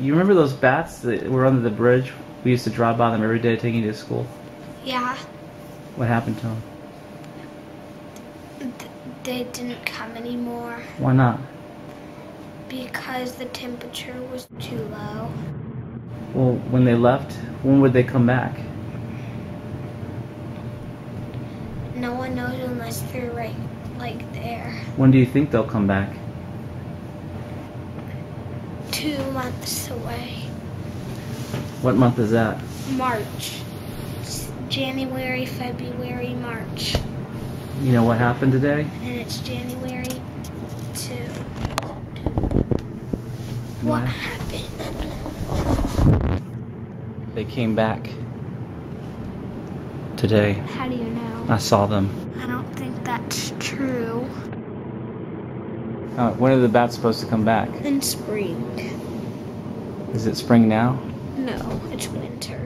You remember those bats that were under the bridge? We used to drive by them every day taking you to school. Yeah. What happened to them? They didn't come anymore. Why not? Because the temperature was too low. Well, when they left, when would they come back? No one knows unless they're right, like there. When do you think they'll come back? 2 months away. What month is that? March. It's January, February, March. You know what happened today? And it's January 2. What happened? They came back today. How do you know? I saw them. I don't think that's true. When are the bats supposed to come back? In spring. Is it spring now? No, it's winter.